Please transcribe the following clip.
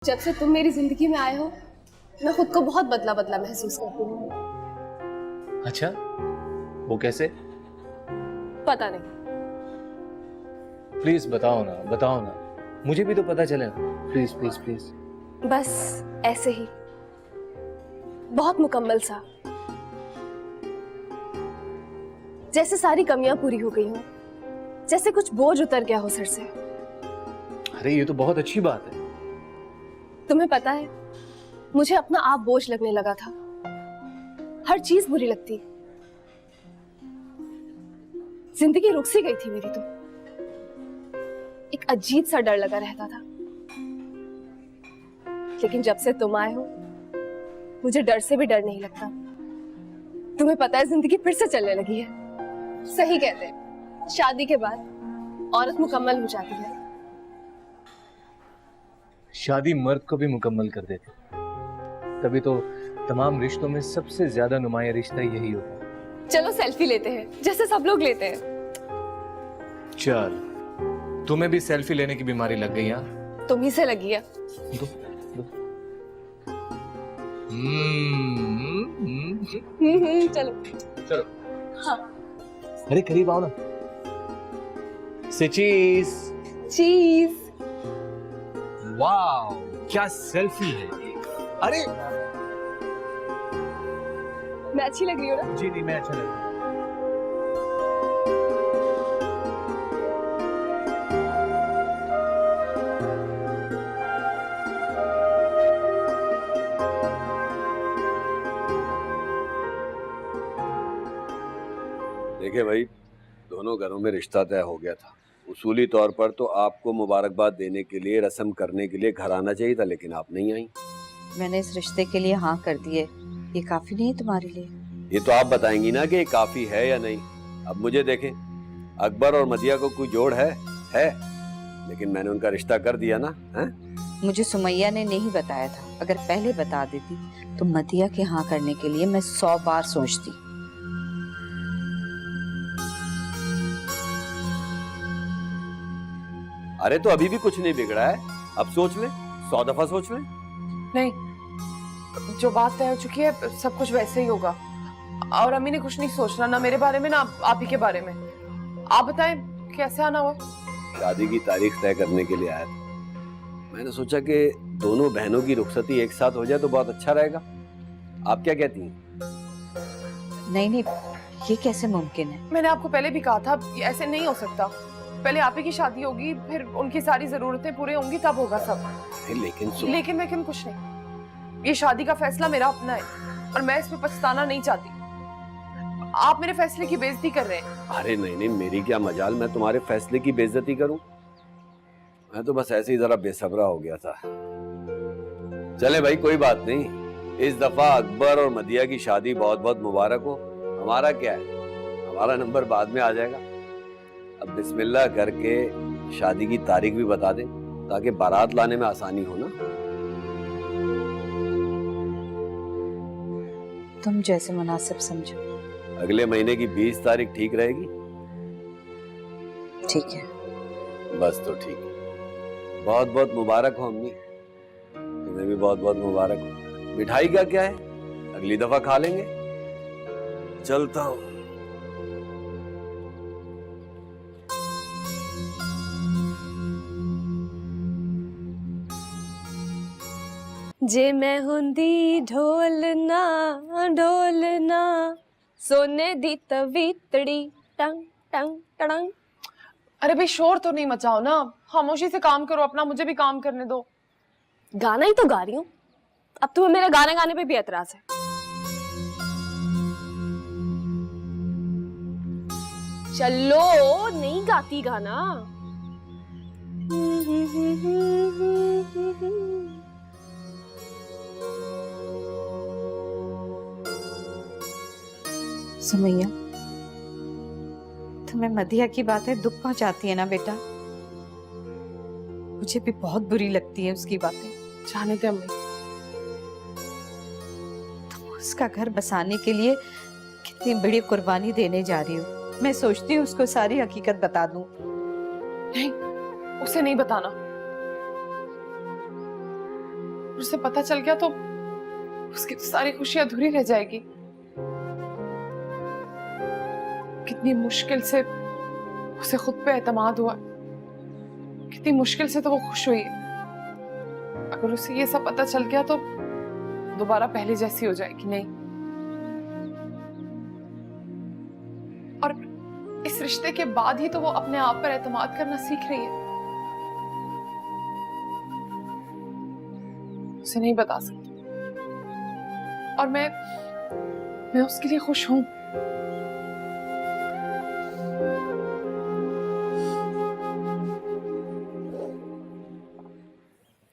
जब से तुम मेरी जिंदगी में आए हो मैं खुद को बहुत बदला बदला महसूस करती हूँ। अच्छा, वो कैसे? पता नहीं। प्लीज बताओ ना, बताओ ना, मुझे भी तो पता चले ना। Please please please. बस ऐसे ही, बहुत मुकम्मल सा, जैसे सारी कमियां पूरी हो गई हों, जैसे कुछ बोझ उतर गया हो सर से। अरे ये तो बहुत अच्छी बात है। तुम्हें पता है, मुझे अपना आप बोझ लगने लगा था। हर चीज बुरी लगती, जिंदगी रुक सी गई थी मेरी तो। एक अजीब सा डर लगा रहता था, लेकिन जब से तुम आए हो मुझे डर से भी डर नहीं लगता। तुम्हें पता है, जिंदगी फिर से चलने लगी है। सही कहते हैं, शादी के बाद औरत मुकम्मल हो जाती है। शादी मर्द को भी मुकम्मल कर देती, तभी तो तमाम रिश्तों में सबसे ज्यादा नुमाया रिश्ता यही होता है। चलो सेल्फी लेते हैं, जैसे सब लोग लेते हैं। चल, तुम्हें भी सेल्फी लेने की बीमारी लग गई यार। तुम ही से लगी है। दो, दो। चलो चलो। हाँ। अरे करीब आओ ना। से चीज। चीज। वाओ, क्या सेल्फी है। अरे मैं अच्छी लग रही हूँ ना? जी नहीं, मैं अच्छा लग रहा हूं। देखिए भाई, दोनों घरों में रिश्ता तय हो गया था। उसूली तौर पर तो आपको मुबारकबाद देने के लिए, रस्म करने के लिए घर आना चाहिए था, लेकिन आप नहीं आई। मैंने इस रिश्ते के लिए हाँ कर दी है। ये काफी नहीं है तुम्हारे लिए? ये तो आप बताएंगी ना कि ये काफी है या नहीं। अब मुझे देखें, अकबर और मदिया को कोई जोड़ है? लेकिन मैंने उनका रिश्ता कर दिया ना। है? मुझे सुमैया ने नहीं बताया था। अगर पहले बता देती तो मदिया के हाँ करने के लिए मैं 100 बार सोचती। अरे तो अभी भी कुछ नहीं बिगड़ा है, अब सोच ले, 100 दफा सोच ले। नहीं, जो बात तय हो चुकी है सब कुछ वैसे ही होगा। और अम्मी ने कुछ नहीं सोचना, ना मेरे बारे में ना आप ही के बारे में। आप बताएं कैसे आना हुआ? शादी की तारीख तय करने के लिए आया था। मैंने सोचा कि दोनों बहनों की रुखसती एक साथ हो जाए तो बहुत अच्छा रहेगा। आप क्या कहती हैं? नहीं, ये कैसे मुमकिन है? मैंने आपको पहले भी कहा था, ये ऐसे नहीं हो सकता। पहले आप ही की शादी होगी, फिर उनकी सारी जरूरतें पूरी होंगी, तब होगा सब। लेकिन कुछ नहीं। ये शादी का फैसला मेरा अपना है और मैं इसमें पछताना नहीं चाहती। आप मेरे फैसले की बेइज्जती कर रहे हैं। अरे नहीं, मेरी क्या मजाल, मैं तुम्हारे फैसले की बेइज्जती करूं? मैं तो बस ऐसे ही जरा बेसब्रा हो गया था। चले भाई, कोई बात नहीं। इस दफा अकबर और मदिया की शादी बहुत बहुत मुबारक हो। हमारा क्या है, हमारा नंबर बाद में आ जाएगा। अब बिस्मिल्लाह करके शादी की तारीख भी बता दें, ताकि बारात लाने में आसानी हो ना। तुम जैसे मुनासिब समझो। अगले महीने की 20 तारीख ठीक रहेगी? ठीक है। बस तो ठीक है। बहुत बहुत मुबारक हो अम्मी, तुम्हें भी बहुत बहुत मुबारक हो। मिठाई का क्या है, अगली दफा खा लेंगे। चलता हूँ। जे मैं हुंदी ढोलना ढोलना सोने दी तवीतड़ी टंग टंग टंग। अरे भाई, शोर तो नहीं मचाओ ना, खामोशी से काम करो अपना, मुझे भी काम करने दो। गाना ही तो गा रही हूँ, अब तुम्हें मेरे गाने गाने पे भी एतराज है? चलो, नहीं गाती गाना। सुमैया, तुम्हें मदिया की बातें दुख पहुंचाती है ना बेटा? मुझे भी बहुत बुरी लगती है उसकी बातें। जाने दे अम्मी। तुम उसका घर बसाने के लिए कितनी बड़ी कुर्बानी देने जा रही हो। मैं सोचती हूँ उसको सारी हकीकत बता दूं। नहीं, उसे नहीं बताना। उसे पता चल गया तो उसकी तो सारी खुशी अधूरी रह जाएगी। कितनी मुश्किल से उसे खुद पे एतमाद हुआ, कितनी मुश्किल से तो वो खुश हुई है। अगर उसे ये सब पता चल गया तो दोबारा पहले जैसी हो जाएगी नहीं। और इस रिश्ते के बाद ही तो वो अपने आप पर एतमाद करना सीख रही है। उसे नहीं बता सकती, और मैं उसके लिए खुश हूं।